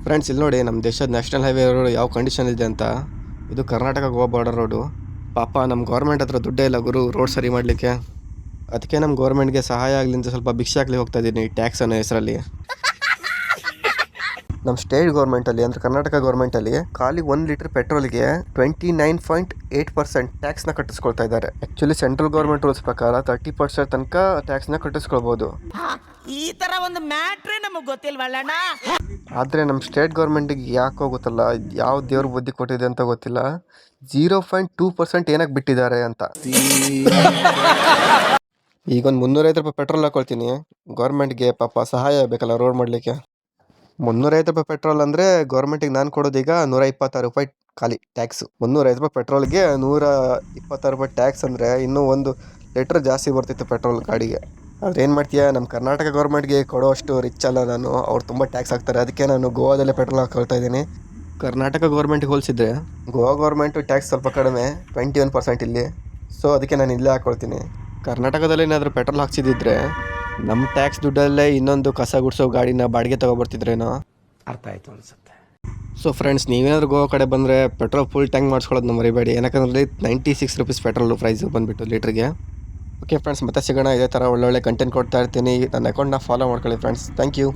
Friends ಇಲ್ಲಿ ನೋಡಿ ನಮ್ಮ ದೇಶದ ನ್ಯಾಷನಲ್ ಹೈವೇ ರೋಡ್ ಯಾವ ಕಂಡೀಷನ್ ಇದೆ ಅಂತ. ಇದು ಕರ್ನಾಟಕ ಗೋವಾ ಬಾರ್ಡರ್ ರೋಡು. ಪಾಪ ನಮ್ಮ ಗೌರ್ಮೆಂಟ್ ಹತ್ರ ದುಡ್ಡೇ ಇಲ್ಲ ಗುರು ರೋಡ್ ಸರಿ ಮಾಡಲಿಕ್ಕೆ. ಅದಕ್ಕೆ ನಮ್ಮ ಗೌರ್ಮೆಂಟ್ಗೆ ಸಹಾಯ ಆಗಲಿ ಅಂತ ಸ್ವಲ್ಪ ಭಿಕ್ಷೆ ಹಾಕ್ಲಿ ಹೋಗ್ತಾ ಇದ್ದೀನಿ ಟ್ಯಾಕ್ಸ್ ಅನ್ನೋ ಹೆಸರಲ್ಲಿ. ನಮ್ಮ ಸ್ಟೇಟ್ ಗೌರ್ಮೆಂಟಲ್ಲಿ ಅಂದರೆ ಕರ್ನಾಟಕ ಗೌರ್ಮೆಂಟಲ್ಲಿ ಖಾಲಿ 1 ಲೀಟರ್ ಪೆಟ್ರೋಲ್ಗೆ 29.8% ಟ್ಯಾಕ್ಸ್ನ ಕಟ್ಟಿಸ್ಕೊಳ್ತಾ ಇದ್ದಾರೆ. ಆ್ಯಕ್ಚುಲಿ ಸೆಂಟ್ರಲ್ ಗೌರ್ಮೆಂಟ್ ರೂಲ್ಸ್ ಪ್ರಕಾರ 30% ತನಕ ಟ್ಯಾಕ್ಸ್ನ ಕಟ್ಟಿಸ್ಕೊಳ್ಬೋದು. ಈ ತರ ಒಂದು ಮ್ಯಾಟ್ರೇ ನಮಗೆ ಗೊತ್ತಿಲ್ವಲ್ಲಣ್ಣ. ಆದರೆ ನಮ್ಮ ಸ್ಟೇಟ್ ಗೌರ್ಮೆಂಟಿಗೆ ಯಾಕೋ ಗೊತ್ತಲ್ಲ, ಯಾವ ದೇವ್ರ ಬುದ್ಧಿ ಕೊಟ್ಟಿದೆ ಅಂತ ಗೊತ್ತಿಲ್ಲ, 0.2% ಏನಕ್ಕೆ ಬಿಟ್ಟಿದ್ದಾರೆ ಅಂತ. ಈಗ ಒಂದು 350 ರೂಪಾಯಿ ಪೆಟ್ರೋಲ್ ಹಾಕೊಳ್ತೀನಿ. ಗೌರ್ಮೆಂಟ್ಗೆ ಪಾಪ ಸಹಾಯ ಬೇಕಲ್ಲ ರೋಡ್ ಮಾಡಲಿಕ್ಕೆ. 350 ರೂಪಾಯಿ ಪೆಟ್ರೋಲ್ ಅಂದರೆ ಗೌರ್ಮೆಂಟಿಗೆ ನಾನು ಕೊಡೋದೀಗ 126 ರೂಪಾಯಿ ಖಾಲಿ ಟ್ಯಾಕ್ಸು. 350 ರೂಪಾಯಿ ಪೆಟ್ರೋಲ್ಗೆ 126 ರೂಪಾಯಿ ಟ್ಯಾಕ್ಸ್ ಅಂದರೆ ಇನ್ನೂ 1 ಲೀಟ್ರ್ ಜಾಸ್ತಿ ಬರ್ತಿತ್ತು ಪೆಟ್ರೋಲ್ ಗಾಡಿಗೆ. ಆದರೆ ಏನು ಮಾಡ್ತೀಯಾ, ನಮ್ಮ ಕರ್ನಾಟಕ ಗೌರ್ಮೆಂಟ್ಗೆ ಕೊಡೋಷ್ಟು ರಿಚ್ ಅಲ್ಲ ನಾನು. ಅವ್ರು ತುಂಬ ಟ್ಯಾಕ್ಸ್ ಹಾಕ್ತಾರೆ. ಅದಕ್ಕೆ ನಾನು ಗೋವಾದಲ್ಲೇ ಪೆಟ್ರೋಲ್ ಹಾಕೊಳ್ತಾ ಇದ್ದೀನಿ. ಕರ್ನಾಟಕ ಗೌರ್ಮೆಂಟಿಗೆ ಹೋಲಿಸಿದ್ರೆ ಗೋವಾ ಗೌರ್ಮೆಂಟು ಟ್ಯಾಕ್ಸ್ ಸ್ವಲ್ಪ ಕಡಿಮೆ, 21% ಇಲ್ಲಿ. ಸೊ ಅದಕ್ಕೆ ನಾನು ಇಲ್ಲೇ ಹಾಕ್ಕೊಳ್ತೀನಿ. ಕರ್ನಾಟಕದಲ್ಲಿ ಏನಾದರೂ ಪೆಟ್ರೋಲ್ ಹಾಕ್ಸಿದ್ರೆ ನಮ್ಮ ಟ್ಯಾಕ್ಸ್ ದುಡ್ಡಲ್ಲೇ ಇನ್ನೊಂದು ಕಸ ಗುಡಿಸೋ ಗಾಡಿನ ಬಾಡಿಗೆ ತೊಗೊಬರ್ತಿದ್ರೇನೋ. ಅರ್ಥ ಆಯ್ತು ಅನ್ಸುತ್ತೆ. ಸೊ ಫ್ರೆಂಡ್ಸ್, ನೀವೇನಾದರೂ ಗೋವಾ ಕಡೆ ಬಂದರೆ ಪೆಟ್ರೋಲ್ ಫುಲ್ ಟ್ಯಾಂಕ್ ಮಾಡಿಸ್ಕೊಳ್ಳೋದು ಮರಿಬೇಡಿ. ಯಾಕಂದರೆ 96 ರೂಪೀಸ್ ಪೆಟ್ರೋಲ್ ಪ್ರೈಸು ಬಂದುಬಿಟ್ಟು ಲೀಟ್ರಿಗೆ. ಓಕೆ ಫ್ರೆಂಡ್ಸ್, ಮತ್ತೆ ಸಿಗೋಣ. ಇದೇ ಥರ ಒಳ್ಳೊಳ್ಳೆ ಕಂಟೆಂಟ್ ಕೊಡ್ತಾ ಇರ್ತೀನಿ. ನನ್ನ ಅಕೌಂಟ್ನ ಫಾಲೋ ಮಾಡ್ಕೊಳ್ಳಿ ಫ್ರೆಂಡ್ಸ್. Thank you.